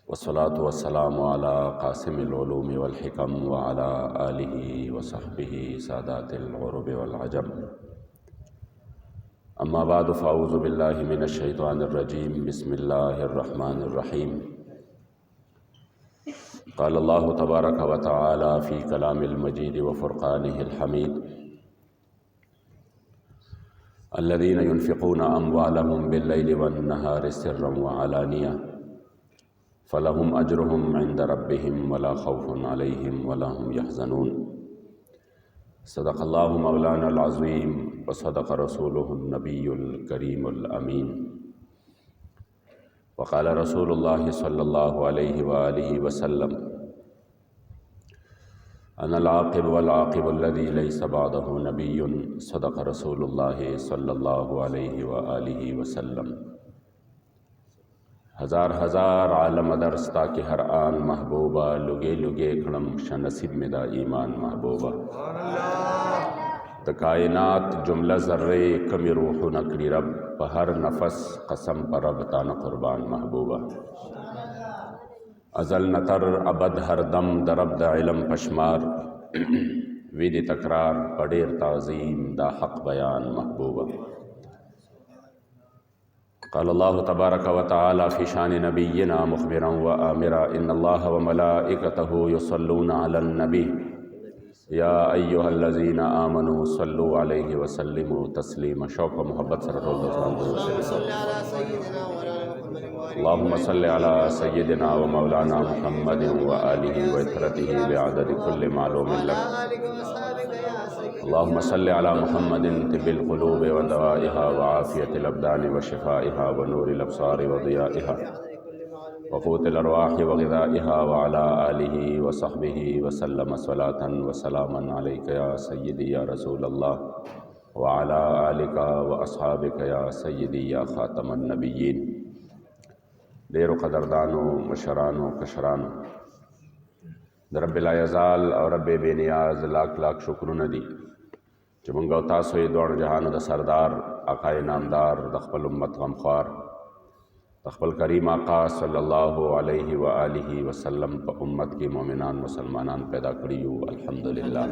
वस्सलातु वस्सलामु अला क़ासिमिल उलूमि वल हिकम व अला आलिहि व सहबिहि सादातिल उरुब वल अजम। अम्मा बाद फ़अऊज़ु बिल्लाहि मिनश शैतानिर रजीम। बिस्मिल्लाहिर रहमानिर रहीम। क़ाल अल्लाहु तबारक व तआला फ़ी कलामिल मजीद व फ़ुरक़ानिहिल हमीद। अल्लज़ीना युनफ़िक़ूना अम्वालहुम बिल्लैलि वन्नहारि सिर्रन व अलानिया फ़लहुम अज्रुहुम इंद रब्बिहिम वला खौफ़ुन अलैहिम वला हुम यहज़नून। सदक़ल्लाहु मौलानाल अज़ीम व सदक़ रसूलुहुन नबियुल करीमुल अमीन। व क़ाल रसूलुल्लाहि सल्लल्लाहु अलैहि व आलिहि वसल्लम अनल आक़िब वल आक़िबु अल्लज़ी लैसा बअदहु नबिय्युन। सदक़ रसूलुल्लाहि सल्लल्लाहु अलैहि व आलिहि वसल्लम। हज़ार हज़ार आलम दरस्ता के हर आन महबूबा लुगे लुगे खड़म शनसीब में दा ईमान महबूबा द कायनात जुमला ज़र्रे कमी रूह नकरी रब हर नफस कसम पर रब ताना कुर्बान महबूबा। अज़ल नतर अबद हर दम दरब द इलम पशमार विद तकरार पडेर ताज़ीम दा हक़ बयान महबूबा। क़ाल अल्लाहु तबारक व तआला फ़ी शानि नबिय्यिना मुख़बिरन व आमिरा इन्नल्लाह व मलाइकतहु युसल्लूना अलन नबी या अय्युहल्लज़ीना आमनू सल्लु अलैहि व सल्लिमू तस्लीमा। शौक़ व मोहब्बत से अल्लाहुम्मा सल्लि अला सय्यिदिना व मौलाना मुहम्मदिन व आलिहि व इत्रतिहि बिअददि कुल्लि मालूमिन लक। अल्लाहुम्मा सल्लि अला मुहम्मदिन तिब्बिल क़ुलूबि व दवाइहा व आफ़ियतिल अब्दानि व शिफ़ाइहा व नूरिल अब्सारि व ज़ियाइहा व क़ूतिल अरवाहि व ग़िज़ाइहा व अला आलिहि व सहबिहि व सल्लम सलातन व सलामन अलैका या सय्यदी या रसूलल्लाह व अला आलिका व अस्हाबिका या सय्यदी या ख़ातमन नबिय्यीन। देर व क़दरदानो मशरानो कशरानो रब्बिल यज़ाल और रब बेनियाज लाख लाख शुक्रुन दी जो मंगो तासो ये दौड़ जहान द सरदार आकाए नामदार दख्बल उम्मत गमख्वार दख्बल करीम आका सल्लल्लाहु अलैहि व आलिहि वसल्लम प उम्मत की मोमिनान मुसलमानान पैदा करियो अल्हम्दुलिल्लाह।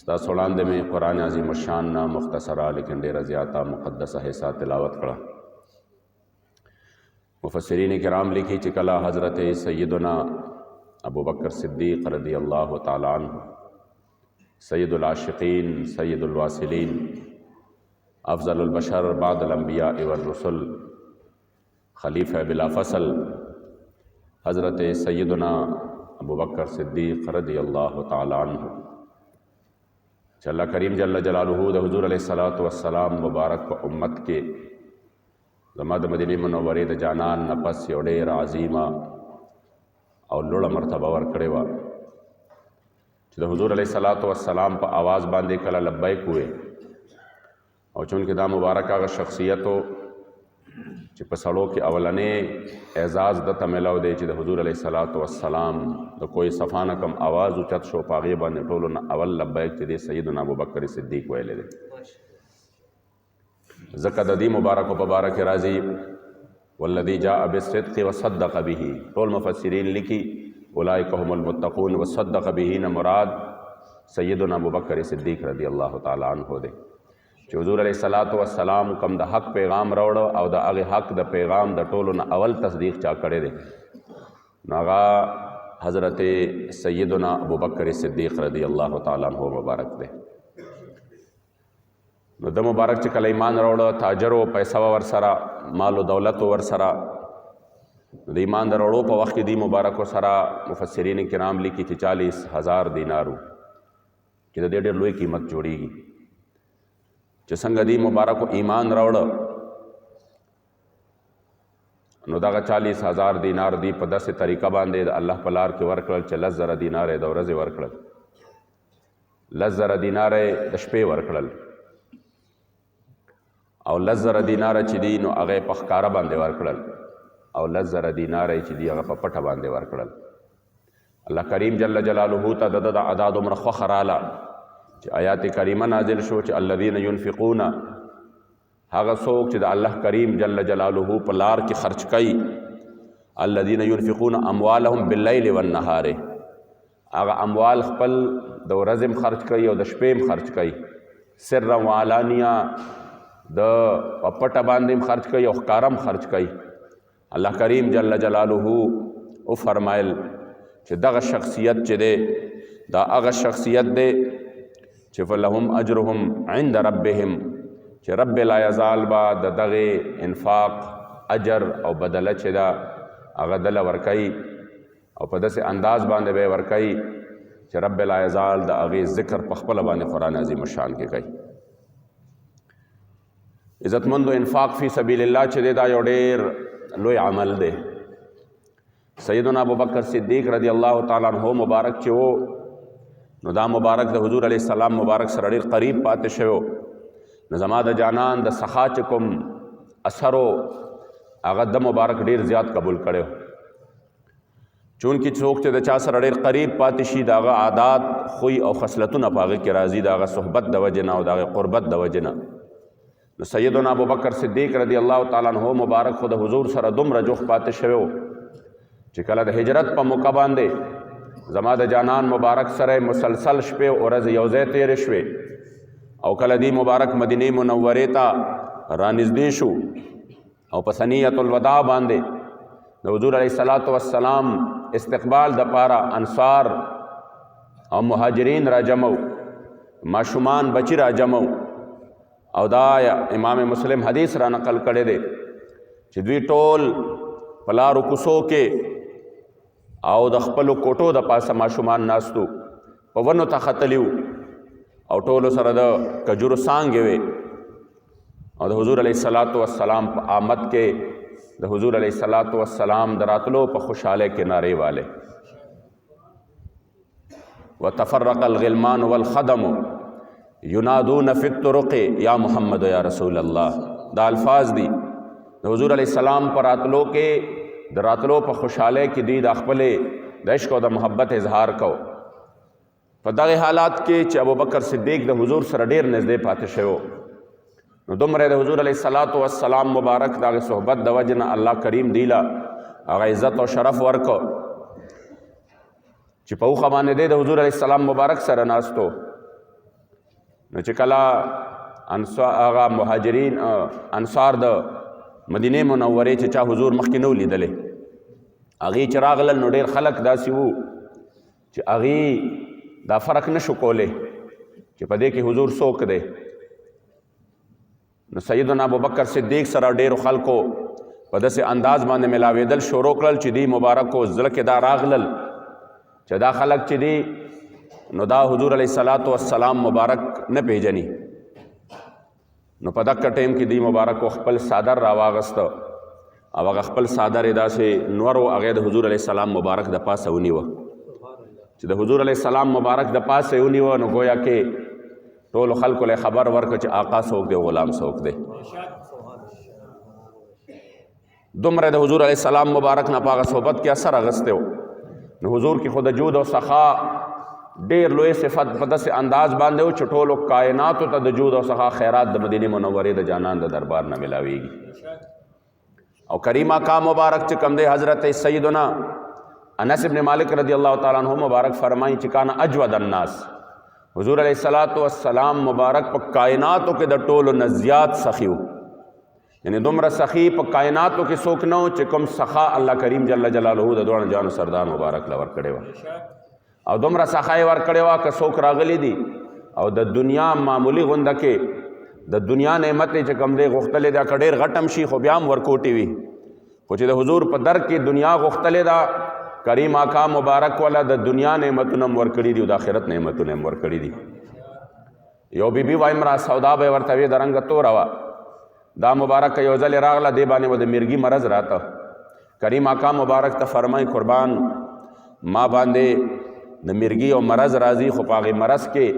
स्ता सोलांदे में कुरान अज़ीम शान ना मुख्तसरा लेकिन डेरा ज़्यादा मुक़द्दस हिस्सा तिलावत करा। मुफस्सिरीन किराम लिखी चिकला हज़रत सय्यदना अबू बकर सिद्दीक़ रज़ियल्लाहु ताला अन्हु सय्यदुल आशिक़ीन सय्यदुल वासिलीन अफ़ज़लुल बशर बादल अंबिया व रुसुल खलीफ़ा बिला फ़सल हज़रत सय्यदना अबू बकर सिद्दीक़ रज़ियल्लाहु ताला अन्हु अल्लाह करीम जल्ल जलालुहु द हुज़ूर अलैहिस्सलातु वस्सलाम मुबारक व उम्मत के ज़माद मदीने मुनव्वरे द जानान नफस योडेर अज़ीमा और लोड़ा मरतबा वर्कड़े वा द हुज़ूर अलैहिस्सलातु वस्सलाम पर आवाज़ बांधे कला लब्बैक हुए और चूँकि दा मुबारक का शख्सियत हो पसड़ों के अवलने एजाज़ दत्ता मिलाओ दे द हुज़ूर अलैहिस्सलातु वस्सलाम तो कोई सफ़ा न कम आवाज़ उचत शो पागे बांधे टोलो न अवल लब्बैक दे सय्यदना अबू बकर सिद्दीक़ वेले दे ज़कददी मुबारक व मुबारक राज़ी वल्लज़ी जाअ बिस्सिद्क़ि व सद्दक़ बिही। टोल मुफस्सिरीन लिखी उलाइका हुमुल मुत्तक़ून व सद्दक़ बिही न मुराद सय्यदना अबू बकर सिद्दीक़ रज़ियल्लाहु ताला अन्हु दे जो हुज़ूर अलैहिस्सलातु वस्सलाम कम द हक़ पैगाम रवड़ो और द अगे हक़ द पैगाम द टोलो न अवल तस्दीक़ चा करे दे नागा हज़रत सय्यदना अबू बकर सिद्दीक़ रज़ियल्लाहु ताला अन्हु मुबारक दे। द मुबारक चिकल ईमान रवड़ो ताजरो पैसा वरसरा माल दौलत वरसरा द ईमान द रवड़ो पर वक़्त दी मुबारक सरा मुफस्सिरीन किराम लिखी थी 40,000 दीनारू कि द डेढ़ लोई कीमत जोड़ेगी जो संग दी मुबारक ईमान रवड़ नो दागा 40,000 दीनार दी पर दस तरीका बांधे अल्लाह पलार के वर्कल च लज़्ज़र दीनार दौरज वर्कल लज़्ज़र दीनार दशपे वर्कल और लज़्ज़र दीनार चिदी नो अगे पखकारा बांधे वर्कल और लज़्ज़र दीनार चिदी अगे पपटा बांधे वर्कल। अल्लाह करीम जल्ल जलालुहु ता दद अदाद उम्र ख़राला आयात करीमा नाजिल शो च अल्लज़ीना युनफ़िक़ूना हागा सोक च अल्लाह करीम जल्ल जलालुहु पलार की खर्च कई الذين ينفقون اموالهم باللیل والنهار، هغه اموال خپل د ورځې خرچ کوي او د شپې خرچ کوي، سرا وعلانیه د پټه باندې خرچ کوي او ښکارم خرچ کوي. الله کریم جل جلاله او فرمایل چې دغه شخصیت چې دی دا هغه شخصیت دی چې فلهم اجرهم عند ربهم، چې رب لا یزال با د دغه انفاق اجر او بدله چې دا هغه دله ورکوي او په داسې انداز باندې به یې ورکوي چې رب لا یزال د هغې ذکر په خپله باندې قرآن عظیم الشان کې کوي. عزتمندو انفاق فی سبیل الله چې دی دا یو ډېر لوی عمل دی. سیدنا ابوبکر صدیق رضی الله تعالی عنہ مبارک چې و نو دا مبارک د حضور علیه السلام مبارک سره ډېر قریب پاتې شوی. نو زما د جانان د سخا چې کوم اثر و هغه د مبارک ډېر زیات قبول کړی و. چونکې څوک چې د چا سره ډېر قریب پاتې شي د هغه عادات خوی او خصلتونه په هغه کې راځي د هغه صحبت د وجې نه او د هغې قربت د وجې نه. نو سیدنا ابوبکر صدیق رضی الله تعالی عنہ مبارک خو د حضور سره دومره جوخ پاتې شوی و چې کله د هجرت په موقع باندې زما د جانان مبارک سره مسلسل شپې او ورځې یو ځای تېرې شوې او کله دی مبارک مدینه منورې ته رانږدې شو او په ثنیۃ الوداع باندې د حضور علیه الصلاۃ والسلام استقبال د پاره انصار او مهاجرین را جمع، ماشومان بچی را جمع، او دا امام مسلم حدیث را نقل کړی دی چې دوی ټول په لارو کوڅو کې او د خپلو کوټو د پاسه ماشومان ناستو، په ونو ته ختلي وو او ټولو سره د کجورو څانګې وې او د حضور علیه الصلاۃ والسلام په آمد کې د حضور علیه الصلاۃ والسلام د راتلو په خوشحالی کې نعرې والے. وتفرق الغلمان والخدم ینادون فی الطرق یا محمد یا رسول الله، دا الفاظ دي د حضور علیه السلام پر راتلو کې د راتلو په خوشحالی کې دی د خپلې د عشق او د محبت اظهار کو. په دغه حالات کې چې ابوبکر صدیق د حضور سره ډېر نږدې پاتې شوی نو دومره د حضور علیه الصلاۃ والسلام مبارک د هغې صحبت د وجې نه الله کریم دی له هغه عزت او شرف ورکو چې په اوښه باندې دی د حضور علیه السلام مبارک سره ناستو. نو چې کله هغه مهاجرین انصار د مدینه منورې چې چا حضور مخکې نه و لیدلی هغې چې راغلل نو ډېر خلک داسې وو چې هغې دا فرق نه شو کولی چې په دې کې حضور څوک دی. نو سیدنا ابوبکر صدیق سره ډېرو خلکو په داسې انداز باندې ملاوېدل شروع کړل چې دی مبارکو زړه کې دا راغلل چې دا خلک چې دی نو دا حضور علیه الصلاۃ والسلام مبارک نه پیژني. نو په دغه ټیم کې دی مبارک خپل صادر راواغسته او هغه خپل صادر یې داسې نور و هغې د حضور علیه السلام مبارک د پاسه ونیوه چې د حضور علیه السلام مبارک د پاسه یې ونیوه نو گویا کې ټولو خلکو له خبر ورکړه چې آقا څوک دی غلام څوک دی. دومره د حضور علیه السلام مبارک نه په هغه صحبت کې اثر اخیستی و. نو حضور کې خو د جود او سخا ډېر لوی صفت په داسې انداز باندې و چې ټولو کائناتو ته د جود او سخا خیرات د مدینې منورې د جانان د دربار نه ملاویږي. او کریم آقا مبارک چې کوم دی حضرت سیدنا انس ابن مالک رضی الله تعالی عنہ مبارک فرمایي چې کان اجود الناس، حضور علیه الصلاۃ والسلام مبارک په کائناتو کې د ټولو نه زیات سخي و، یعنی دومره سخي په کائناتو کې څوک نه و چې کوم سخا الله کریم جل جلاله د دواړو جانو سردار مبارک له ورکړې وه او دومره سخا یې ورکړې وه که څوک راغلی دي او د دنیا معمولی غونده کې د دنیا نعمت چې کوم دی غوښتلې ده که ډېر غټ هم شي خو بیا هم ورکوټې وي، خو چې د حضور په در کې دنیا غوښتلې ده کریم آقا مبارک والا د دنیا نعمتونه هم ورکړي دي او د آخرت نعمتونه هم ورکړي دي. یو بیبي وایم را سودا به ورته وې د رنګه توره وه، دا مبارک یو ځلې راغله دې باندې به د مرګي مرض راته، کریم آقا مبارک ته فرمای قربان ما باندې د مرګي او مرض راځي خو په هغې مرض کې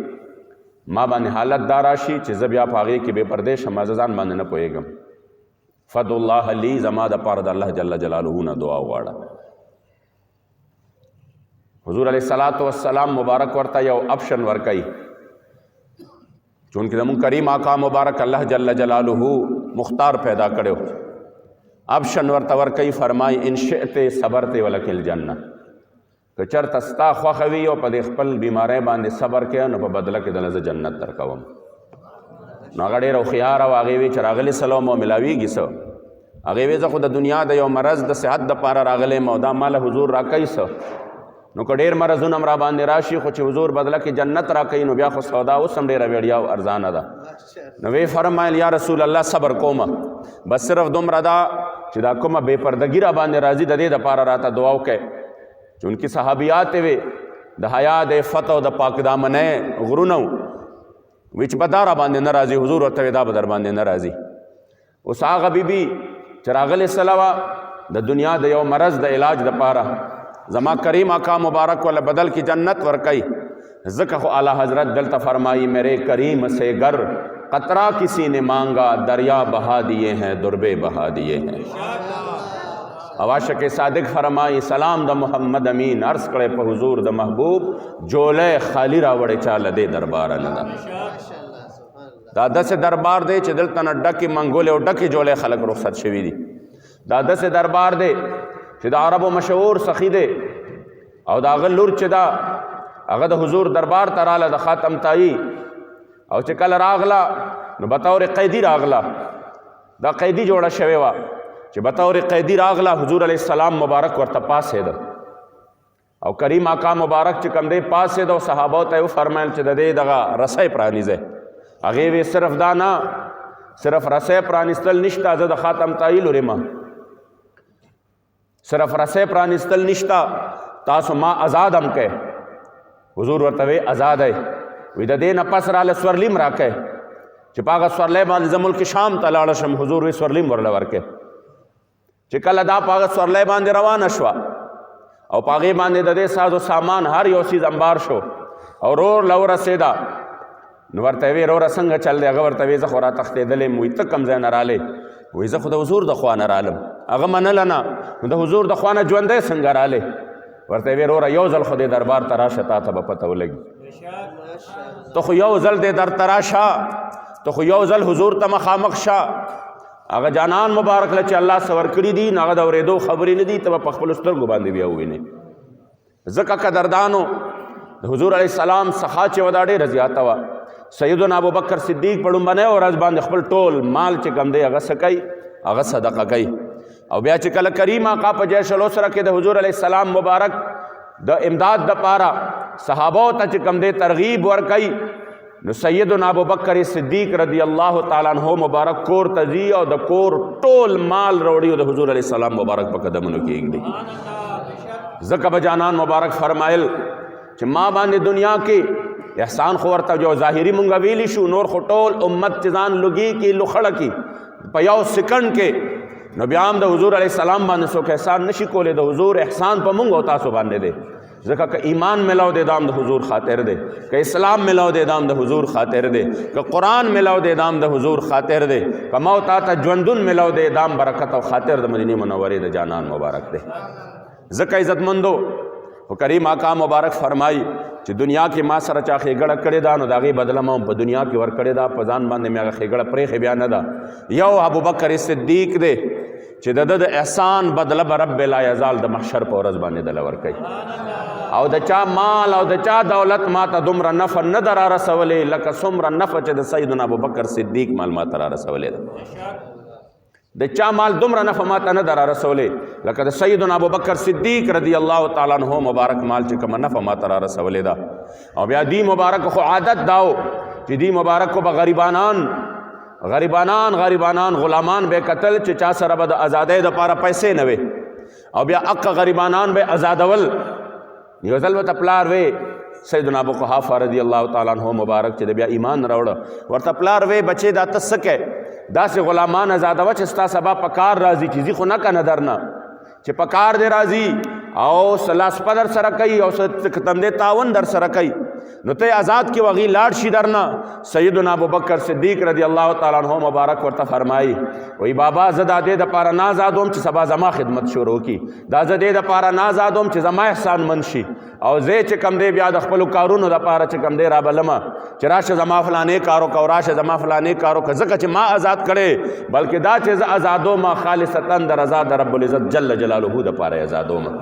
ما باندې حالت دا راشي چې زه بیا په هغې کې بې پردې شم، زه ځان باندې نه پوهېږم. فدع الله لی، زما دپاره د الله جل جلاله نه دعا وغواړه. حضور علیه الصلاۃ والسلام مبارک ورته یو آپشن ورکوي چونکې زموږ کریم آقا مبارک الله جل جلاله مختار پیدا کړی ابشن ورته ورکوي فرمای ان شئت صبرت ولک الجنه، که چېرته ستا خوښه وي او په دې خپل بیماری باندې صبر کوې نو په بدله کې دله زه جنت درکوم. نو هغه ډېر هوښیاره وه، هغې وی چې راغلی سلام او ملاویږي څه؟ هغې وی زه خو د دنیا د یو مرض د صحت دپاره راغلی یم او دا ماله حضور راکوي څه؟ نو که ډېر مرضونه هم راباندې راشي خو چې حضور بدله کې جنت راکوي نو بیا خو سودا اوس هم ډېره ویړیا او ارزانه ده. نو وی فرمایل یا رسول الله صبر کومه، بس صرف دومره ده چې دا کومه بې پردګي راباندې راځي د دې دپاره راته دعا وکړئ. چونکې صحابیات وې د حیا د عفت او د پاک دامنۍ غرونه وی چې به دا راباندې نه راځي، حضور ورته وی دا به در باندې نه راځي. اوس هغه بیبي چې راغلې سله وه د دنیا د یو مرض د علاج دپاره، زما کریم آقا مبارک والا بدل کی جنت ورکئی، ذکر خو اعلیٰ حضرت دلتا فرمائی میرے کریم سے گر قطرہ کسی نے مانگا دریا بہا دیے ہیں دربے بہا دیے ہیں. عاشق صادق فرمائی سلام دا محمد امین عرض کرے پہ حضور دا محبوب جولے خالی راوڑے چال دے دربار ندا. دا دس دربار دے چھ دلتا نا ڈکی منگولے و ڈکی جولے خلق رخصت شوی دی. دا دس دربار دے چې د عربو مشهور سخی دی او د هغه لور چې ده هغه د حضور دربار ته راله د خاتم تایي، او چې کله راغله نو بطور قیدي راغله، دا قیدي جوړه شوې وه چې بطور قیدي راغله حضور علیه السلام مبارک ورته پاسېده او کریم آقا مبارک چې کوم دی پاسېده او صحابو ته یې وفرمیل چې د دې دغه رسۍ پرانیزئ. هغې وی صرف دا نه، صرف رسۍ پرانیستل نشته، زه د خاتم تایي لور یم، صرف رسے پرانستل نشتا تاسو ما ازادم کے. حضور ورتوی ازاد ہے وی د دې نه پس راله سورلیم راکے چې پاغه سورلی باندې زه ملک شام ته لاړه شم، حضور وی سورلیم ورله ورکے. چې کله دا پاغه سورلی باندې روانه شوه او پاغې باندې د دې ساز و سامان هر یو څیز انبار شو او رور له ورسېده نو ورته وی روره څنګه چل دی؟ هغه ورته وی زه خو راتښتېدلی یم. وی ته کوم ځای نه رالې؟ وی زه خو د حضور د خوا نه رالم. هغه منله نه، نو د حضور د خوا نه ژوندی څنګه رالې؟ ورته وی وروره یو ځل خو دې دربار ته راشه تا ته به پته ولګي. ته خو یو ځل دې در ته راشه، ته خو یو ځل حضور ته مخامخ شه. هغه جانان مبارک له چې الله څه ورکړي دي نو هغه د اورېدو خبرې نه دي، ته به په خپلو سترګو باندې بیا ووینې. ځکه قدردانو د حضور علیه السلام څخه چې وه دا ډېره زیاته وه. سیدنا ابوبکر صدیق په لومبنۍ ورځ باندې خپل ټول مال چې کوم دی هغه څه کوي؟ هغه صدقه کوي. او بیا چې کله کریم آقا په جیش الاسره کې د حضور علیه السلام مبارک د امداد دپاره صحابو ته چې کوم دی ترغیب ورکوي نو سیدنا ابوبکر صدیق رضی الله تعالی عنہ مبارک کور ته ځي او د کور ټول مال راوړي او د حضور علیه السلام مبارک په قدمونو کې ایږدي. ځکه به جانان مبارک فرمایل چې ما باندې دنیا کې احسان خو ورته جو ظاهري مونږ ویلی شو، نور خو ټول امت چې ځان لږي کې لوخړه کې په یو سکنډ کې، نو بیا هم د حضور علیه السلام باندې څوک احسان نشي کولی. د حضور احسان په مونږ او تاسو باندې دی. ځکه که ایمان ملاو دی دام د حضور خاطر دی، که اسلام ملاو دی دام د حضور خاطر دی، که قرآن ملاو دی دام د حضور خاطر دی، که ما او تا ته ژوندون ملاو دی دام برکت او خاطر د مدینې منورې د جانان مبارک دی. ځکه عزتمندو خو کریم آقا مبارک فرمائی چې دنیا کې ما سره چا ښېګړه کړې ده نو د هغې بدله ما هم په دنیا کې ورکړې ده، په ځان باندې مې هغه ښېګړه پرېښې بیا نه ده. یو ابوبکر صدیق دی چې د ده د احسان بدله به رب لا یزال د محشر په ورځ باندې دله ورکوي. او د چا مال او د چا دولت ما ته دومره نفع نه ده را رسولی لکه څومره نفع چې د سیدنا ابوبکر صدیق مال ما ته را رسولی ده. د چا مال دومره نفع ما ته نه ده را رسولی لکه د سیدنا ابوبکر صدیق رضی الله تعالی عنہ مبارک مال چې کومه نفع ما ته را رسولی ده. او بیا دی مبارک خو عادت داو چې دی مبارک خو به غریبانان غلامان به قتل چې چا سره به د ازادۍ دپاره پیسې نه وي، او بیا اقه غریبانان به ازادول. یو ځل ورته پلار وی سیدنا ابو قحافه رضی الله تعالی عنہ مبارک چې د بیا ایمان راوړه، ورته پلار وی بچې دا ته څه کوې؟ داسې غلامان ازادوه چې ستا سبا په کار راځي، چې ځي خو نه که نه درنه چې په کار دی راځي او لاس در سره کوي او تندې تعاون در سره کوي نو ته آزاد کې وغی لاړ شي درنه. سیدنا ابوبکر صدیق رضی الله تعالی عنہ مبارک ورته فرمایي وی بابا زه دا دې دپاره نه آزادوم چې سبا زما خدمت شروع کړي، دا زه دې دپاره نه آزادوم چې زما احسان من شي، او زه چې کم دی بیا د خپلو کارونو دپاره چې کم دی رابلمه چې راشه زما فلانې کار وکړه او راشه زما فلانې کار وکړه ځکه چې ما آزاد کړی بلکې دا چې زه ازادومه خالصتا د رضا د رب العزت جل جلاله دپاره یې ازادومه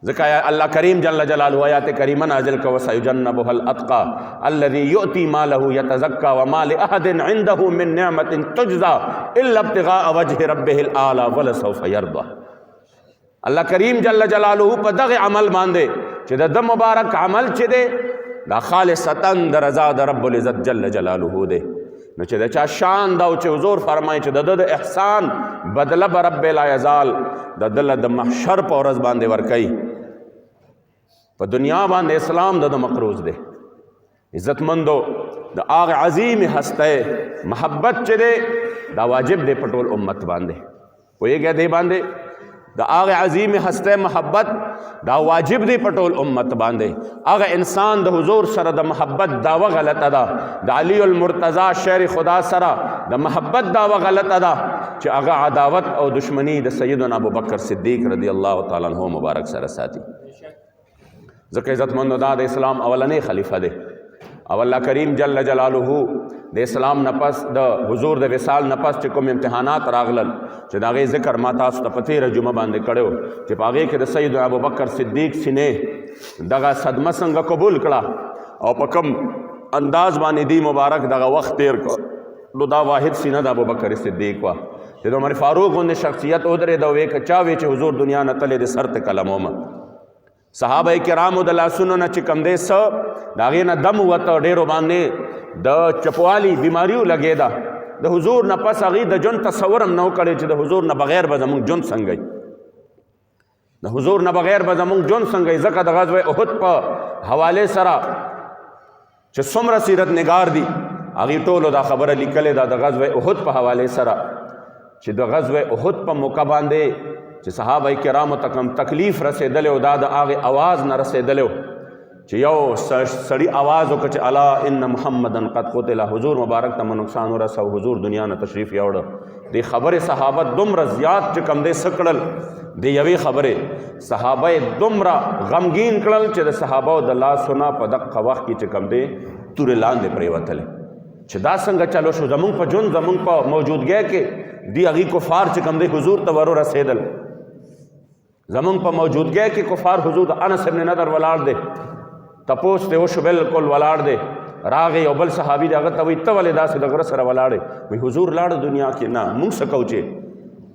ځکه الله کریم جل جلاله آیات کریمه نازل کړه وسیجنبها الاتقى الذي یؤتی ماله یتزکا وما لأحد عنده من نعمة تجزا الا ابتغاء وجه ربه الاعلی ولسوف یرضى الله کریم جل جلاله په دغه عمل باندې چې د مبارک عمل چې دی دا خالصتا د رضا د رب العزت جل جلاله دی نو چې د چا شان دا او چې حضور فرمایي چې د د احسان بدله به رب لا یزال د دله د محشر په ورځ باندې ورکوي په دنیا باندې اسلام د مقروض دی عزتمندو د هغه عظیم هسته محبت چې دی دا واجب دی په ټول امت باندې پوهېږئ دی باندې د هغه عظیم هسته محبت دا واجب دی په ټول امت باندې هغه انسان د حضور سره د محبت دعوه غلطه ده د علی المرتضی شیر خدا سره د محبت دعوه غلطه ده چې هغه عداوت او دشمنی د سیدنا ابوبکر صدیق رضی الله تعالی عنہ مبارک سره ساتي ځکه عزتمندو دا د اسلام اولنی خلیفه دی او الله کریم جل جلاله د اسلام نه پس د حضور د وصال نه پس چې کوم امتحانات راغلل چې د هغې ذکر ما تاسو ته په تېره جمعه باندې کړی چې په هغې کې د سید ابوبکر صدیق سینې دغه صدمه څنګه قبول کړه او په کوم انداز باندې دی مبارک دغه وخت تیر کړ نو دا واحد سینه د ابوبکر صدیق وه چې د عمر فاروق غوندې شخصیت ودرېده وې که چا وې چې حضور دنیا نه تللی د سر ته قلم ومه صحابه کرامو د لاسونو نه چې کم دی څه د هغې نه دم وته ډېرو باندې د چپوالي بیماریو لګېده د حضور نه پس هغې د ژوند تصور هم نه و کړی چې د حضور نه بغیر به زمونږ ژوند څنګه د حضور نه بغیر به زمونږ ژوند څنګه ځکه د غزوه احد په حوالې سره چې څومره سیرت نگار دي هغې ټولو دا خبره لیکلې ده د غزوه احد په حوالې سره چې د غزوه احد په موقع باندې چې صحابه کرامو ته کوم تکلیف رسېدلی او دا د هغې آواز نه رسېدلی و چې یو سړي آواز وکړه چې الا ان محمدن قد قتل حضور مبارک ته مو نقصان ورسو حضور دنیا نه تشریف یوړه دې خبرې صحابه دومره زیات چې کوم دی څه کړل د یوې خبرې صحابه یې دومره غمګین کړل چې د صحابو د لاسونه په دغه وخت کې چې کوم دی تورې لاندې پرېوتلی چې دا څنګه چلو شو زمونږ په ژوند زمونږ په موجودګۍ کې دی هغې کفار چې کوم دی حضور ته ور ورسېدل زمونږ په موجودګۍ کې کفار حضور د انس ابن نضر ولاړ دی تپوس ته وشو بالکل ولاړ دی راغی یو بل صحابي دی هغه ته وایي ته ولې داسې د غره سره ولاړې وایي حضور لاړه دنیا کې نه مونږ څه کوو چې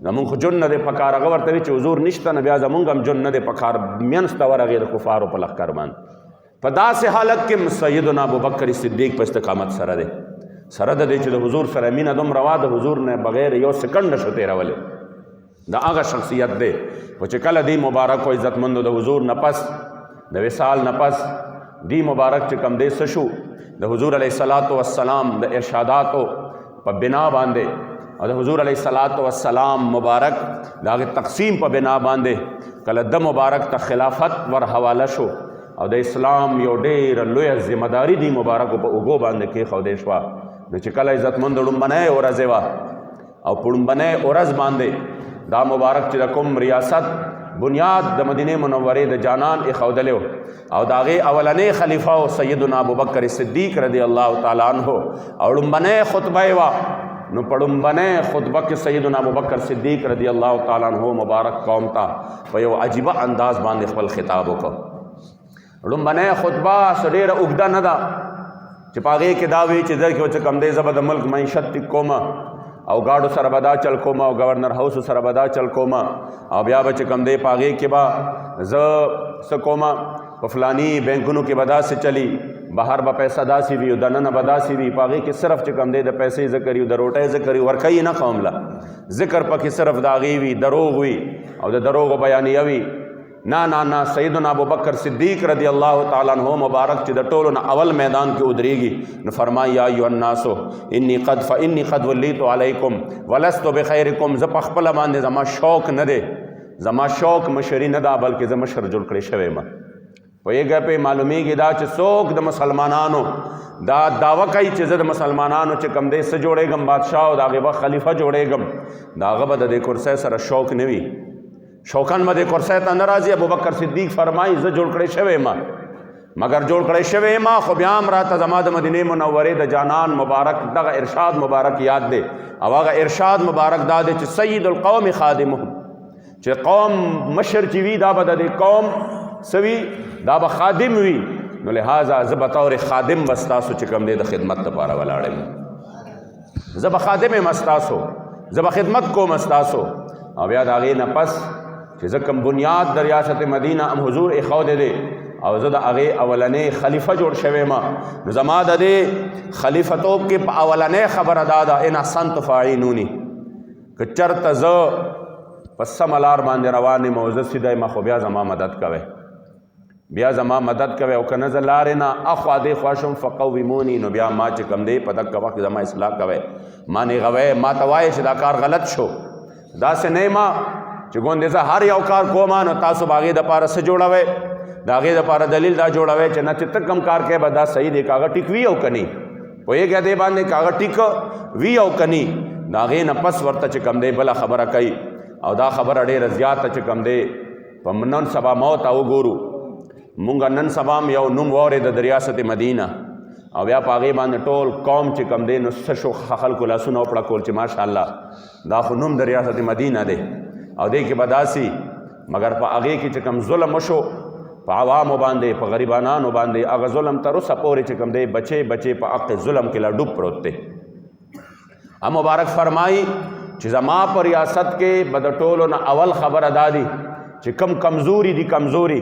زمونږ خو ژوند نه دی پکار هغه ورته وایي چې حضور نشته نه بیا زمونږ هم ژوند نه دی پکار منځ ته ورغې د کفارو په لښکر باندې په داسې حالت کې سیدنا ابوبکر صدیق په استقامت سره دی سره د دې چې د حضور سره مینه دومره وه د حضور نه بغیر یو سکنډ نشو تېرولی دا هغه شخصیت دی خو چې کله دی مبارک و عزتمندو د حضور نه پس د وصال نه پس دی مبارک چې کم دی څه شو د حضور علیه الصلاۃ والسلام د ارشاداتو په بنا باندې او د حضور علیه الصلاۃ والسلام مبارک د هغې تقسیم په بنا باندې کله د مبارک ته خلافت ور حواله شو او د اسلام یو ډېره لویه ذمهداري دی مبارکو په اوږو باندې کېښودې شوه نو چې کله عزتمندو ړومبنۍ ورځې وه او په ړومبنۍ ورځ باندې دا مبارک چې د کوم ریاست بنیاد د مدینه منورې د جانان ایښودلی و او د هغې اولنی خلیفه و سیدنا ابوبکر صدیق رضی الله تعالی عنه او ړومبنۍ خطبه یې وه نو په ړومبنۍ خطبه کې سیدنا ابوبکر صدیق رضی الله تعالی عنه مبارک قوم ته په یو عجیبه انداز باندې خپل خطاب وکړ ړومبنۍ خطبه څه ډېره اوږده نه ده چې په هغې کې دا وی چې زه کې څه کم دی زه به د ملک معیشت ټیک کومه او گاڑو سره به دا چل کوم او گورنر هاوس سره به دا چل کوم او بیا به چې کم دی په هغې کې به زه څه کوم په فلاني بینکونو کې به داسې چلی بهر به پیسه داسې وي او دننه به داسې وي په هغې کې صرف چې کم دی د پیسې ذکر وي د روټۍ ذکر وي ورکوي نه قوم له ذکر پکې صرف د هغې وي دروغ وي او د دروغو بیانیه وي نه نه نه سیدنا ابوبکر صدیق رضی الله تعالی عنہ مبارک چې د ټولو نه اول میدان کې ودرېږي نو فرمایي یا ایها الناس انی قد ولیت علیکم ولست بخیرکم زه په خپله باندې زما شوق نه دی زما شوق مشري نه ده بلکې زه مشر جوړ کړی شوی یم پوهېږئ پې معلومیږي دا چې څوک د مسلمانانو دا دعوه کوي چې زه د مسلمانانو چې کم دی څه جوړېږم بادشاه او د هغې به خلیفه جوړېږم د هغه به د دې کرسۍ سره شوق نه وي شوکن به دې کرسی ته نه راځي. ابوبکر صدیق فرمایي زه جوړ کړی شوی ما، مگر جوړ کړی شوی ما خو بیا هم راته زما د مدینې منورې د جانان مبارک دغه ارشاد مبارک یاد دی، او هغه ارشاد مبارک دا دی چې سید القوم خادمهم، چې قوم مشر چې وي دا به د دې قوم سوي دا به خادم وي. نو لہذا زه به طور خادم به ستاسو چې کوم دی د خدمت لپاره ولاړ یم، زه به خادم یم ستاسو، زه به خدمت کوم ستاسو. او بیا د هغې نه پس چې زه کوم بنیاد د ریاست مدینه هم حضور ایښودی دی او زه د هغې اولنی خلیفه جوړ شوی ما، نو زما د دې خلیفتوب کې په اولنی خبره دا ده ان احسنتم فاعینوني، که چېرته زه په سمه لار باندې روان یم او زه سیده یم خو بیا زما مدد کوئ، بیا زما مدد کوئ، او که نه زه لارې نه اخوا دې خوا شم فقوموني، نو بیا ما چې کوم دی په دغه وخت زما اصلاح کوئ، ما نیغوئ، ما ته وایئ چې دا کار غلط شو. داسې نه یم چې ګوندې زه هر یو کار کوم نو تاسو به هغې دپاره څه جوړوئ، د هغې دپاره دلیل دا جوړوئ چې نه چې ته کوم کار کوې به دا صحیح دی، که هغه ټیک وي او که نه پوهېږې دې باندې، که هغه ټیک وي او که نه، د هغې نه پس ورته چې کوم دی بله خبره کوي. او دا خبره ډېره زیاته چې کوم دی په نن سبا مو ته وګورو، مونږ نن سبا هم یو نوم واورېده د ریاست مدینه، او بیا په هغې باندې ټول قوم چې کوم دی نو څه شو خلکو لاسونه وپړکول چې ماشاءالله دا خو نوم د ریاست مدینه دی، او دې کې به داسې، مګر په هغې کې چې کوم ظلم وشو په عوامو باندې، په غریبانانو باندې، هغه ظلم تر اوسه پورې چې کوم دی بچې بچې په حق ظلم کې لا ډوب پروت دی. هم مبارک فرمایي چې زما په ریاست کې به د ټولو نه اول خبره دا دی چې کم کمزوري دي کمزوري،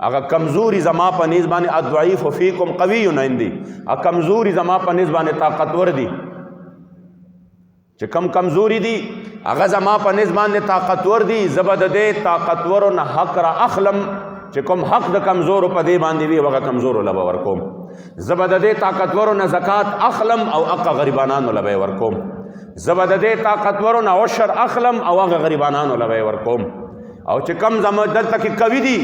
هغه کمزوري زما په نیز باندې الضعیف فیکم قوی عندي، هغه کمزوري زما په نیز باندې طاقتور دي، چې کم کمزوري دي هغه زما په نیز باندې طاقتور دي، زه به د دې طاقتورو نه حق را اخلم، چې کوم حق د کمزورو په دې باندې وي هغه کمزورو له به ورکوم، زه به د دې طاقتورو نه زکات اخلم او هغه غریبانانو له به ورکوم، زه به د دې طاقتورو نه عشر اخلم او هغه غریبانانو له به ورکوم. او چې کم زما دلته کې قوي دي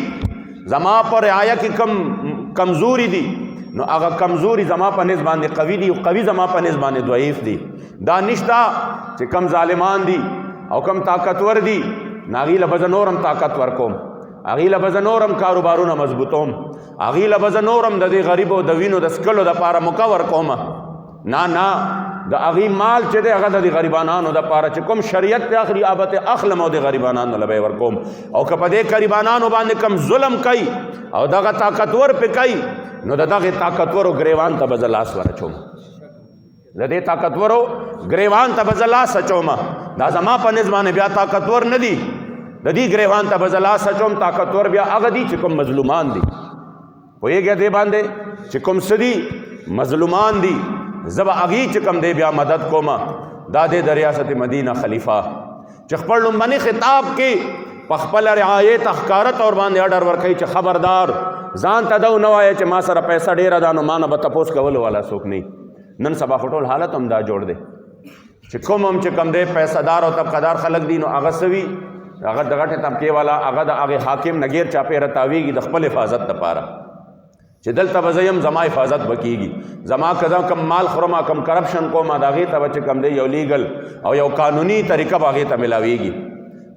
زما په رعایه کې کم کمزوري دي نو هغه کمزوري زما په نسبت باندې قوي دي او قوي زما په نسبت باندې ضعیف دي. دا نشته چې کم ظالمان دي او کم طاقتور دي ناغي له بز نورم طاقت ورکوم، هغې له به زه نورم کاروبارونه مضبوطوم، هغې له به زه نورم د دې غریبو د وینو د څکلو دپاره مقور کومه. نه نه، د هغې مال چې دی هغه د دې غریبانانو دپاره چې کوم شریعت د اخلي آبت اخلم او د غریبانانو له به یې ورکوم. او که په دې غریبانانو باندې کم ظلم کوي او دغه طاقتور پې کوي نو د دغې طاقتورو ګریوان ته به زه لاس ورچوم، د دې طاقتورو ګریوان ته به زه لاس اچوم. دا زما په نسبت باندې بیا طاقتور نه دي، د دې ګریوان ته به زه لاس اچوم. طاقتور بیا هغه دي چې کوم مظلومان دي، پوهېږې دې باندې چې کوم څه دي مظلومان دي، زه به هغې چې کوم دی بیا مدد کوم. دا دی د ریاست مدینه خلیفه چې خپل لومبني خطاب کې په خپله رعایې ته ښکاره طور باندې اډر ورکوي چې خبردار ځان ته دا ونه وایه چې ما سره پیسه ډېره ده نو ما نه به تپوس کولو والا څوک نه. نن سبا خو ټول حالت هم دا جوړ دی چې کوم هم چې کوم دی پیسه دار او طبقه دار خلک دي نو هغه څه وي، هغه د غټې طبقې والا هغه د هغې حاکم نه غیر چاپېره تاویږي د خپل حفاظت دپاره چې دلته به زه یم زما حفاظت به کېږي، زما که زه کم مال خورم کم کرپشن کوم د هغې ته به چې کوم دی یو لیګل او یو قانوني طریقه به هغې ته ملاویږي.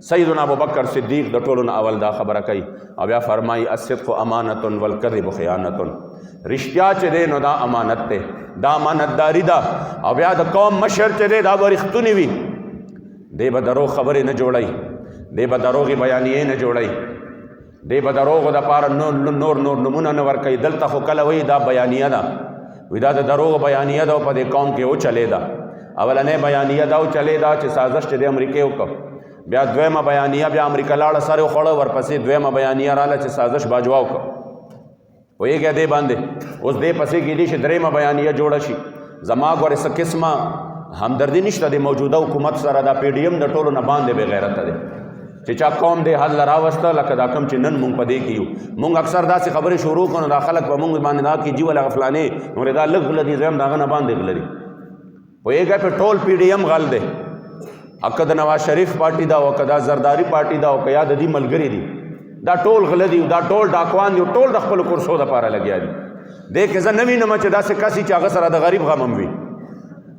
سیدنا ابوبکر صدیق د ټولو نه اول دا خبره کوي او بیا فرمایي الصدق امانة والکذب خیانة، رښتیا چې دی نو دا امانت دی، دا امانتداري ده. او بیا د قوم مشر چې دی دا به رښتونی وي، دی به دروغ خبرې نه جوړوي، دی به دروغې بیانیې نه جوړوي، دی به دروغو دپاره نور نمونه نه ورکوي. دلته خو کله وایي دا بیانیه ده، وایي دا د دروغو بیانیه ده او په دې قوم کې وچلېده. اولنۍ بیانیه دا وچلېده چې سازش چې د امریکې وکړ، بیا دویمه بیانیه بیا امریکا لاړه سر یې خوړه، ورپسې دویمه بیانیه راله چې سازش باجوا وکړه. پوهېږې دې باندې اوس دې پسې کېدي چې درېیمه بیانیه جوړه شي. زما ګورې څه قسمه همدردي نشته د موجوده حکومت سره، دا پی ډي ایم د ټولو نه باندې بې غیرته دی چې چا قوم دې حل راوسته لکه دا کم چې نن مونږ په دې کې یو. مونږ اکثر داسې خبرې شروع کړو دا خلک به مونږ باندې دا کېږي ول هغه فلانې نورې دا لږ غله دي، زه هم د هغه نه باندې غله دي. پوهېږئ په ټول پی ډي ایم غل دی، که د نواز شریف پارټي ده او که دا زرداري پارټي ده او که یا د دې ملګري دي، دا ټول غله دي، دا ټول ډاکوان دي، ټول د خپلو کورسو دپاره لګیا دي. دې کې زه نه وینم چې داسې کس چې هغه سره د غریب غم هم وي.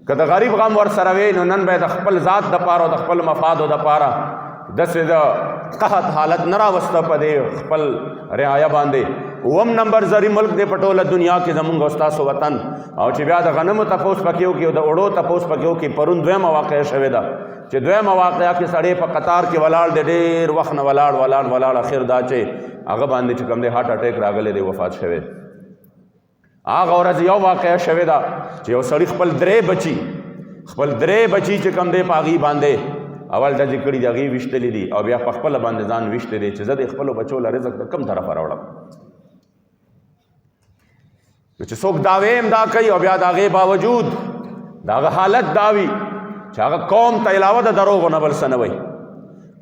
که د غریب غم ورسره وي نو نن به د خپل ذات دپاره او د خپل مفادو دپاره دسې د قحط حالت نه راوسته په دې خپل رعایا باندې. اوم نمبر زری ملک دی په ټوله دنیا کې زمونږ او ستاسو وطن. او چې بیا د غنمو تپوس پکې وکړي او د اوړو تپوس پکې وکړي. پرون دویمه واقعه شوې ده چې دویمه واقعه کې سړی په قطار کې ولاړ دی، ډېر وخت نه ولاړ اخر دا چې هغه باندې چې کوم دی هارټ اټیک راغلی دی، وفات شوی. هغه ورځ یو واقعه شوې ده چې یو سړي خپل درې بچي چې کوم دی په هغې باندې اول ډزې کړي دي، هغې ویشتلي دي او بیا په خپله باندې ځان ویشتی دی چې زه د خپلو بچو له رزق د کوم طرفه راوړم. نو چې څوک دعوې هم دا کوي او بیا د هغې باوجود د هغه حالت دا وي چې هغه قوم ته علاوه د دروغو نه بل څه نه وایي.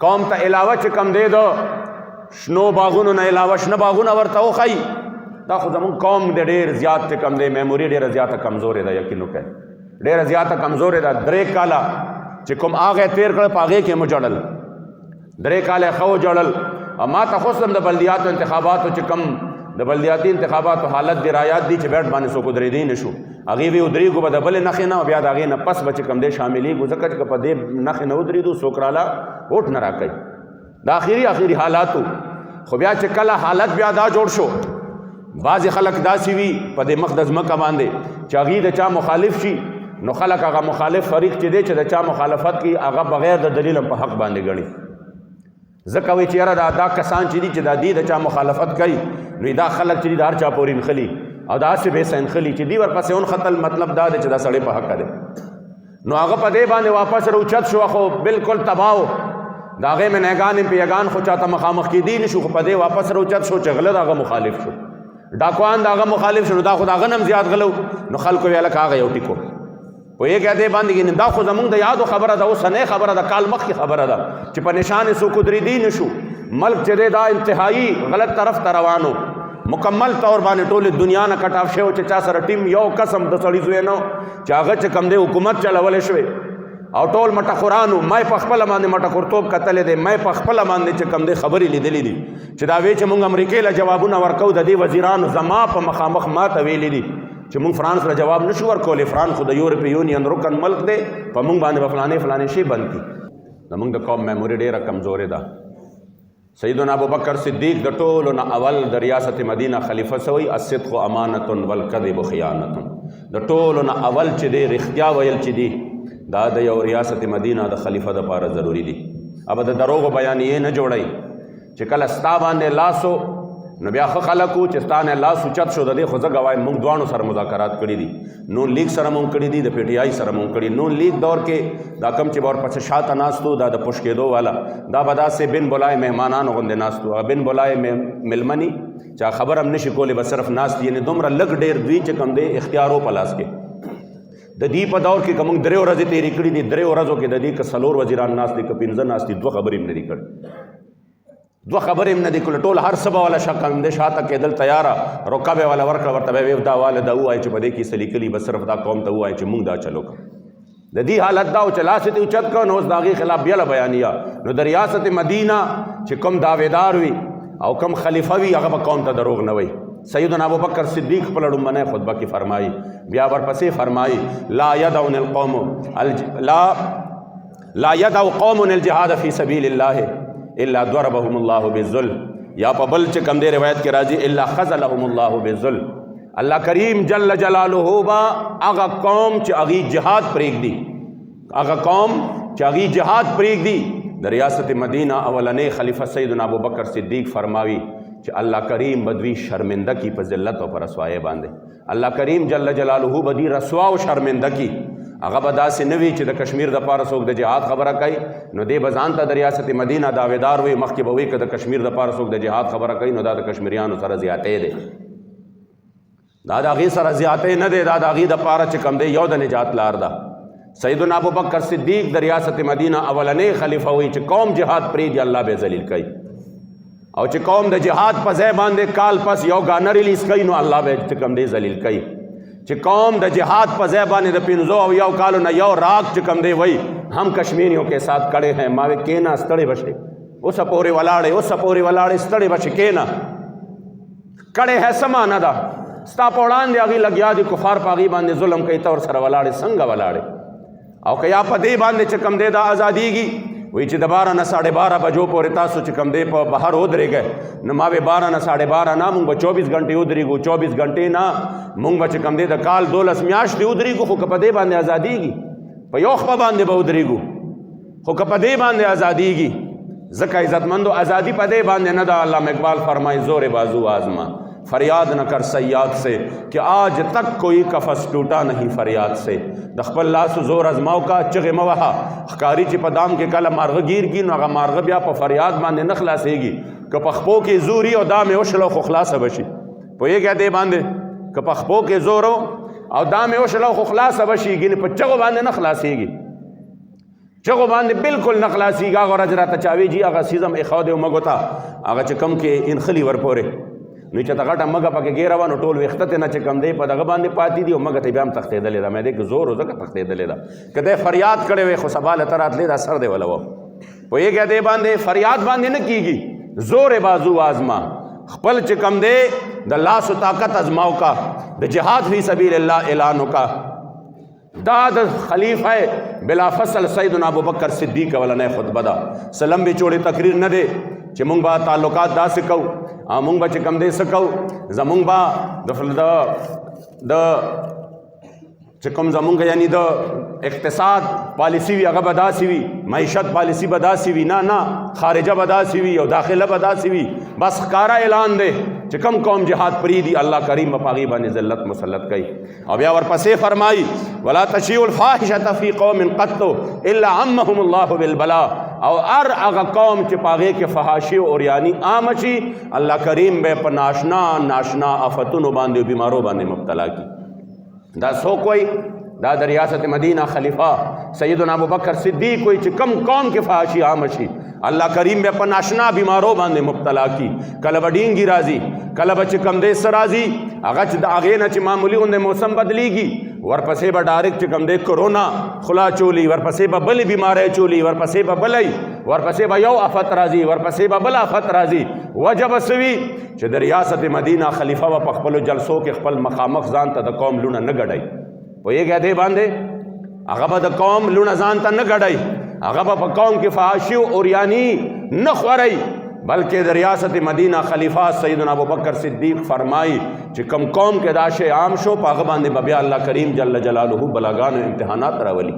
قوم ته علاوه چې کوم دی د شنو باغونو نه علاوه شنه باغونه ورته وښایي. دا خو زمونږ قوم دی ډېر زیات چې کوم دی میموري ډېره زیاته کمزورې ده، یقین وکړئ ډېره زیاته کمزورې ده. 3 کاله چې کوم هغه تیر کړ په هغې کې مو جړل، 3 کاله یې ښه وجړل. او ما ته خو د بلدیاتو انتخاباتو چې کوم د بلدیاتي انتخاباتو حالت دی رایات دي چې بیټ باندې څوک ودرېدی نه شو. هغې وی ودرېږو به د بلې نښې نه او بیا د هغې نه پس به چې کوم دی شاملېږو، ځکه چې که په دې نښې نه ودرېدو څوک راله ووټ نه راکوي. دا اخري حالاتو. خو بیا چې کله حالت بیا دا جوړ شو، بعضې خلک داسې وي په دې مقدس مکه باندې چې هغې د چا مخالف شي، نو خلک هغه مخالف فریق چې دی چې د چا مخالفت کوي هغه بغیر د دلیل په حق باندې ګڼي. ځکه وایي چې یاره دا کسان چې دي چې دا دی د چا مخالفت کوي، نو دا خلک چې دي د هر چا پورې نښلي او داسې بېسه نښلي چې دي ورپسې ونښتل. مطلب دا دی چې دا سړی په حقه دی. نو هغه په دې باندې واپس راوچت شو، خو بالکل تباه و. د هغې منهګان پیغان خو چاته مخامخ کېدی نه شو، خو په دې واپس راوچت شو چې غله د هغه مخالف شو، ډاکوان د هغه مخالف شو. نو دا خو د هغه نه هم زیات غله و. نو خلکو ویل که هغه یو ټیکو پوهېږې دې باندې. دا خو زمونږ د یادو خبره ده، اوسنۍ خبره ده، کال مخکې خبره ده چې په نشانې څوک ودرېدی نه شو. ملک چې دی دا انتهایي غلط طرف ته روان و، مکمل طور باندې ټولې دنیا نه کټ آف شوی چې چا سره ټیم یو قسم د سړي زوی نه چې هغه چې کوم دی حکومت چلولی شوی او ټول مټخورانو. ما په خپله باندې مټخورتوب کتلی دی، ما په خپله باندې چې کوم دی خبرې لیدلې دي چې دا وی چې مونږ امریکې له جوابونه ورکو. د دې وزیرانو زما په مخامخ ما ته ویلي دي چې مونږ فرانس له جواب نشو ورکولی. فرانس خو د یورپی یونین رکن ملک دی، په مونږ باندې به فلانې شی بند کړي. زمونږ د قوم میموري ډېره کمزورې ده. سیدنا ابوبکر صدیق د ټولو نه اول د ریاست مدینه خلیفه سوی الصدق امانت والکذب خیانت. د ټولو نه اول چې دی رښتیا ویل چې دی دا د یو ریاست مدینه د خلیفه دپاره ضروري دي. اب د دروغو بیانیې نه جوړئ چې کله ستا باندې لاسو نو بیا ښه خلک وو چې ستا نه لاس اوچت شو. د دې خو زه ګوایم موږ دواړو سره مذاکرات کړي دي، نون لیگ سره مونږ کړي دي، د پی ټي آی سره مونږ کړي. نون لیگ دور کې دا کم چې به ورپسې شاته ناست و، دا د پوش کېدو والا دا به داسې بن بلای مهمانانو غوندې ناست و. بن بلای ملمني چې خبر هم نشي کولی، به صرف ناست، یعنې دومره لږ ډېر دوی چې کوم دی اختیارو په لاس کې. د دې په دور کې که موږ 3 ورځې تېرې کړي دي، 3 ورځو کې د دې که 4 وزیران ناست دي که 15 ناست دي، 2 خبرې هم نه دي کړي، 2 خبرې هم نه دي کړي. ټول هر څه به والا شک هم دی شاته کېدل تیاره، روکه به والا ورکړه، ورته به دا واله دا ووایي چې په دې کې څه لیکلي، بس صرف دا قوم ته ووایي چې موږ دا چلو کوو. د دې حالت دا و چې لاس یې اوچت کړه، نو اوس د هغې خلاف بیا له بیانیه. نو د ریاست مدینه چې کوم دعویدار وي او کوم خلیفه وي هغه به قوم ته دروغ نه وایي. سیدنا ابوبکر صدیق خپله لومبنۍ خطبه کې فرمایي، بیا ورپسې فرمایي لا یدعو قوم الجهاد فی سبیل الله الا ضربهم الله بالذل، یا په بل چې کوم دی روایت کې راځي الا خذلهم الله بالذل. الله کریم جل جلاله با هغه قوم چې هغې جهاد پرېږدي، هغه قوم چې هغې جهاد پرېږدي. د ریاست مدینه اولنۍ خلیفه سیدنا ابوبکر صدیق فرماوي چې الله کریم بدوی شرمنده کی په ذلت او په رسوایۍ باندې. الله کریم جل جلاله بدی رسوا او شرمنده کی. هغه به داسې نه وي چې د کشمیر دپاره څوک د جهاد خبره کوي نو دی به ځان ته د ریاست مدینه دعویدار وي، مخکې به وایي که د کشمیر دپاره څوک د جهاد خبره کوي نو دا د کشمیریانو سره زیاتی دی. دا د هغې سره زیاتی نه دی، دا د هغې دپاره چې کوم دی یو د نجات لار ده. سیدنا ابوبکر صدیق د ریاست مدینه اولنۍ خلیفه وایي چې قوم جهاد پرېږدي الله به ذلیل کوي، او چې قوم د جهاد په ځای باندې کال پس یو ګانا ریلیز کوي نو الله به چې کوم دی ذلیل کوي. چې قوم د جهاد په ځای باندې د 51 کالو نه یو راگ چې کوم دی وایي ہم کشمیریوں کے ساتھ کڑے ہیں، ماوے کینا ستړی بشي اوس پورې ولاړې، اوس پورې ولاړې ستړی بشي کینا کڑے ہے سمانه ده ستا په وړاندې هغې لګیا دي کفار په هغې باندې ظلم کوي، ته ورسره ولاړې څنګه ولاړې؟ او که یا په دې باندې چې کوم دی دا ازادیږي وی چې د 12 نه 12:30 بجو پورې تاسو چې کوم دی په بهر ودرېږئ نو ما به 12 نه 12:30 نه مونږ به 24 غنټې ودرېږو 24 غنټې نه مونږ به چې کوم دی د کال 12 میاشتې ودرېږو خو که په دې باندې ازادېږي په یو خپه باندې به ودرېږو خو که په دې باندې ازادېږي ځکه عزتمندو ازادي په دې باندې نه ده علامه اقبال فرمائے زور بازو آزما فریاد نہ کر صیاد سے کہ آج تک کوئی قفس ٹوٹا نہیں فریاد سے د خپل لاس زور ازماو کا چغې مه وهه ښکاري چې په دام کې کله مارغه ګیر کي نو هغه مارغه بیا په فریاد باندې نه خلاصېږي که په خپو کې زور وي او دام یې وشلو خو خلاصه به شي پوهېږئ دې باندې که په خپو کې زور او دام یې وشلو خو خلاصه به شي ګینې په چغو باندې نه خلاصېږي چغو باندې بالکل نه خلاصېږي هغه ورځ راته چا وي جي هغه سیزم ایښودی و مږو ته هغه چې کوم کې انخلي ورپورې نو چې ته غټه مږه پکې ګیره وه نو ټول ویښته ترې نه چې کوم دی په دغه باندې پاتې دي او مږه ته بیا هم تښتېدلې ده مې دی که زور و ځکه تښتېدلې ده که دی فریاد کړی وی خو سبا له ته راتلې دا سر دی وله و پوهېږئ دې باندې فریاد باندې نه کېږي زور بازو آزما خپل چې کوم دی د لاس و طاقت ازماو کا د جهاد فی سبیل الله اعلانو کا دا د خلیفہ بلا فصل سیدنا ابوبکر صدیق ولنه خطبه ده سلم به چوڑی تقریر نه دی چې مونږ به تعلقات داسې کوو مونږ به چې کم دی څه کوو زمونږ به د چې کوم زمونږ یعنی د اقتصاد پالیسی وي هغه به داسې وي معیشت پالیسی به داسې وي نه خارجه به داسې وي او داخله به داسې وي بس ښکاره اعلان دی چې کم قوم جهاد پرېږدي الله کریم به په هغې باندې ذلت مسلط کوي او بیا ورپسې فرمایي ولا تشیعوا الفاحشة فی قوم قط الا عمهم الله بالبلاء او هر هغه قوم چې په هغې کې فحاشي او اوریاني عامه شي الله کریم به په ناشنا آفتونو باندې او بیمارو باندې مبتلا کی دا څوک وایي دا د ریاست مدینہ خلیفہ سیدنا ابوبکر صدیق وایي چې کم قوم کې فحاشي عامه شي الله کریم به په ناشنا بیمارو باندې مبتلا کی کله به ډینګي راځي کله به چې کم دی څه راځي هغه چې د هغې نه چې معمولي غوندې موسم بدلیږي ورپسې به ډایرکټ چې کم دی کرونا خلا چولی ورپسې به بلې بیماری چولی ورپسې به بلی ورپسې به یو آفت راځي ورپسې به بل آفت راځي وجه به څه وي چې د ریاست مدینہ خلیفہ به په خپلو جلسو کې خپل مخامخ ځان ته د قوم لونه نه ګډئ پوهېږئ دې باندې هغه به د قوم لونه ځان ته نه ګډئ هغه به په قوم کې فحاشي او اوریاني نه خورئ بلکې د ریاست مدینہ خلیفہ سیدنا ابوبکر صدیق فرمائی چې کم قوم کې دا شی عام شو په هغه باندې به بیا الله کریم جل جلاله بلاګانو امتحانات راولي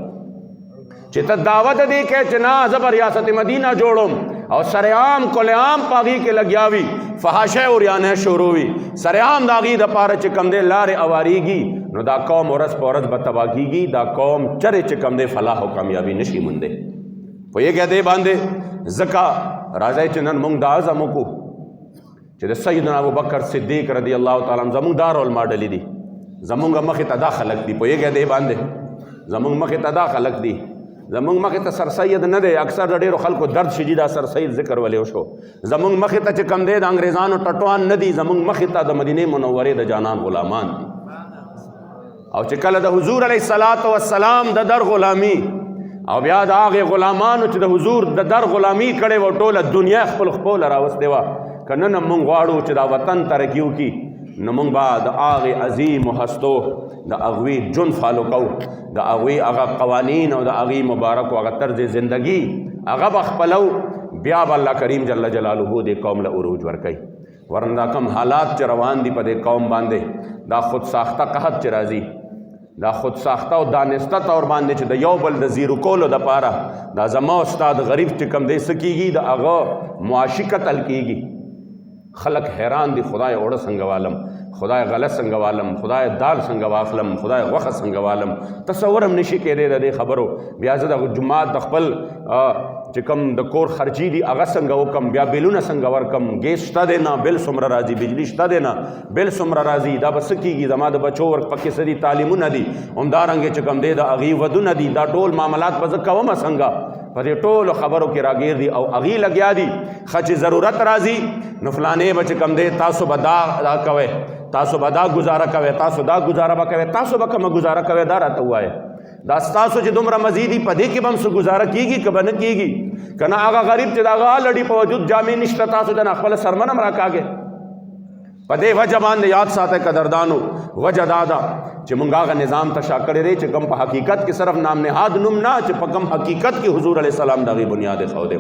چې ته دعوت دی کې چې نه زه به ریاست مدینہ جوړم او سرعام کلعام په هغې کې لګیا وي فحاشۍ اوریانۍ شروع وي سرعام د هغې دپاره چې کم دی لارې اواریږي نو دا قوم ورځ په ورځ به تباه کېږي دا قوم چرې چې کم دی فلاح او کامیابي نشي موندی پوهېږئ دې باندې ځکه راځئ چې نن موږ دا عزم وکړو چې د سیدنا ابوبکر صدیق رضی الله تعالی عنه زموږ دا رول ماډلې دي زموږ مخې ته دا خلک دي پوهېږئ دې باندې زموږ مخې ته دا خلک دي زمونږ مخې ته سر سید نه دی اکثر د ډېرو خلکو درد شي دا سر سید ذکر ولې وشو زمونږ مخې ته چې کم دی د انګریزانو ټټوان نه دي زمونږ مخې ته د مدینې منورې د جانان غلامان دي او چې کله د حضور علیه السلام د در غلامي او بیا د هغې غلامانو چې د حضور د در غلامي کړې وه ټوله دنیا خپل خپو له راوستې وه که نن هم مونږ غواړو چې دا وطن ترقي وکړي نو مونږ به د هغې عظیم هستو د هغوی جون فالو کوو د هغوی هغه قوانین او د هغې مبارکو هغه طرز زندگی هغه به خپلو بیا به الله کریم جل جلاله دې قوم له عروج ورکوي ورنه دا کم حالات چې روان دي په دې قوم باندې دا خود ساخته قحط چې راځي دا خود ساخته او دانسته طور باندې چې د یو بل د زیرو کولو دپاره دا زما استاد غریب چې کم دی څه کېږي د هغه معاشي قتل کېږي خلق حیران دي خدای اوړه څنګه والم خدای غله څنګه والم خدای دال څنګه واخلم خدای غوښه څنګه والم تصور هم نشي کېدی د دې خبرو بیا زه د جومات د خپل چې کوم د کور خرچي دي هغه څنګه وکم بیا بلونه څنګه ورکم ګیس شته دی نه بل څومره راځي بجلي شته دی نه بل څومره راځي دا به څه کېږي زما د بچو ورک پکې څه دي تعلیمونه دي همدارنګې چې کوم دی د هغې ودونه دي دا ټول معاملات به زه کومه څنګه په دې ټولو خبرو کې راګیر دي او هغې لګیا دي ښه چې ضرورت راځي نو فلانې به چې کوم دی تاسو به دا کوئ تاسو به دا گزاره کوئ تاسو دا گزاره به کوئ تاسو به کومه گزاره کوئ دا راته ووایه دا ستاسو چې دومره مزیدي په دې کې به هم څه گزاره کېږي که به نه کېږي که نه هغه غریب چې د هغه لړي په وجود جامې نشته تاسو د نه خپله سرمن هم راکاږئ په دې وجه باندې یاد ساتئ قدردانو، وجه دا ده چې موږ هغه نظام تشا کړی دی چې کوم په حقیقت کې صرف نام نهاد نوم نه، چې په کوم حقیقت کې حضور علیه السلام د هغې بنیاد ایښودی.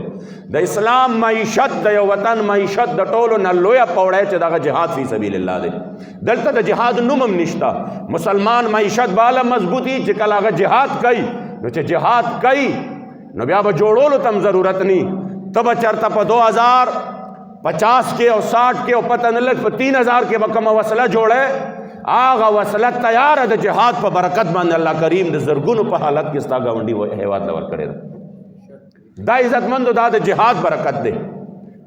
د اسلام معیشت، د یو وطن معیشت د ټولو نه لویه پوړی چې دغه جهاد فی سبیل الله دی. دلته د جهاد نوم هم نشته. مسلمان معیشت بالا مضبوطی چې کله هغه جهاد کوي، نو چې جهاد کوي نو بیا به جوړولو ته هم ضرورت نی. ته به چېرته په 2050 کې او 60 کې او پته نه لږ په 3000 کې به کومه وسله جوړی، هغه وسله تیاره د جهاد په برکت باندې الله کریم د زرګونو په حالت کې ستا ګاونډي هیواد ته ورکړې ده. دا عزتمندو دا د جهاد برکت دی.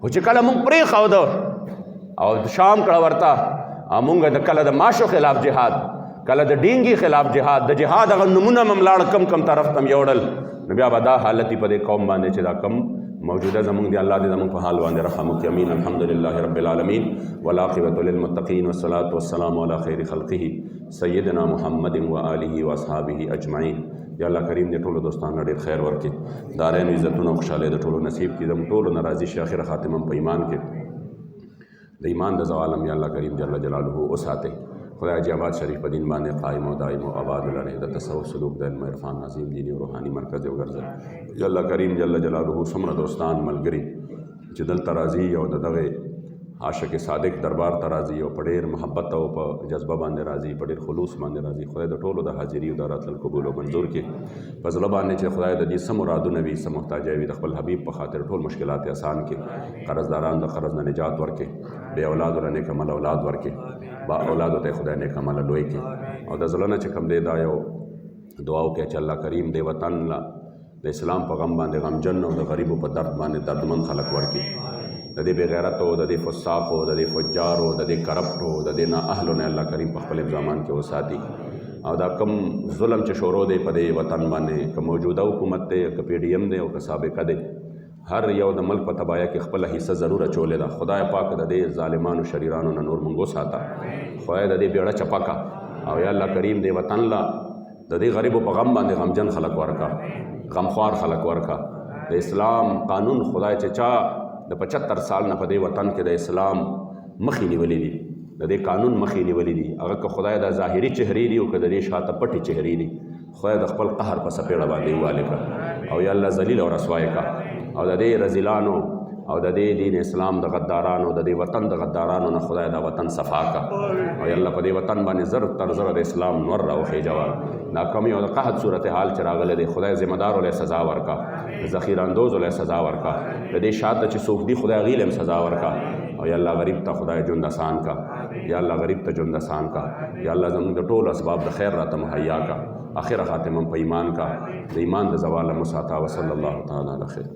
خو چې کله موږ پرېښوده او شام کړه ورته، موږ د کله د ماشو خلاف جهاد، کله د ډینګي خلاف جهاد، د جهاد هغه نمونه م لاړ کم کم طرف ته م یوړل، نو بیا به دا حالت په دې قوم باندې چې دا کم موجوده زمونږ دی. الله دې زمونږ په حال باندې رحم وکړي. امین. الحمدلله رب العالمین والعاقبة للمتقین والصلاة والسلام علی خیر خلقه سیدنا محمد و آله و اصحابه اجمعین. یا الله کریم دې ټولو دوستانو ډېر خیر ورکړي، دارین عزتونه او خوشحالۍ د ټولو نصیب کړي، زموږ ټولو نه راضي شي، آخره خاتمه په ایمان کې د ایمان د زوال هم یا الله کریم جل جلاله وساتئ. خدای جی آباد شریف په دین باندې قائم او دائم او آباد لري. د تصوف سلوک د علم عرفان عظیم دینی او روحاني مرکز یې وګرځوي. یا الله کریم جل جلاله څومره دوستان ملګري چې دلته راځي او د دغه عاشق صادق دربار ته راځي او په ډېر محبت او په جذبه باندې راځي، په ډېر خلوص باندې راځي، خدای د ټولو د حاضري او د راتلل قبول او منظور کړي. په زړه باندې چې خدای د دې څه مرادونه وي، څه محتاجه وي، د خپل حبیب په خاطر ټول مشکلات آسان کړي، قرضداران د قرض نه نجات ورکړي، بې اولادو له نیک عمل اولاد ورکړي، با اولادو ته خدای نیک عمل لوی کړي. او د زړه نه چې کوم دی دا یو دعا وکړي چې الله کریم دې وطن له د اسلام په غم باندې غمجن او د غریبو په درد باندې دردمند خلک ورکړي. د دې بې غیرتو، د دې فساقو، د دې فجارو، د دې کرپټو، د دې نااهلو نه الله کریم په خپل ابزامان کې وساتي. او دا کم ظلم چې شروع دی په دې وطن باندې، که موجوده حکومت دی، که پی ډي ایم دی او که سابقه دی، هر یو د ملک په تباهۍ کې خپله حصه ضرور اچولې ده. خدای پاک د دې ظالمانو شریرانو نه نور موږ وساته. خدای د دې بیړه چپه کړه او یا الله کریم دې وطن له د دې غریبو په غم باندې غمجن خلک ورکړه، غمخوار خلک ورکړه. د اسلام قانون خدای چې چا د 75 سال نه په دې وطن کې د اسلام مخې نیولې دي، د دې قانون مخې نیولې دي، هغه که خدای د ظاهري چهرې دي او که د دې شاته پټې چهرې دي، خدای د خپل قهر په څپېړه باندې ووالې کړه او یا الله ذلیل او رسوای کړه. او د دې رذیلانو او د دې دین اسلام د غدارانو، د دې وطن د غدارانو نه خدای دا وطن صفا کړه. او یا الله په دې وطن باندې زر تر زره د اسلام نور راوخېجوه. دا کمی او د قحط صورتحال چې راغلی دی، خدای ذمه دارو له سزا ورکړه، ذخیره اندوزو له سزا ورکړه، د دې شاته چې څوک دي خدای هغې له هم سزا ورکړه. او یا الله غریب ته خدای ژوند اسان کړه، یا الله غریب ته ژوند اسان کړه. یا الله زموږ د ټولو اسباب د خیر راته مهیا کړه، آخره خاتمه په ایمان کړه، د ایمان د زوال مو ساته. وصلی الله تعالی علی خیر.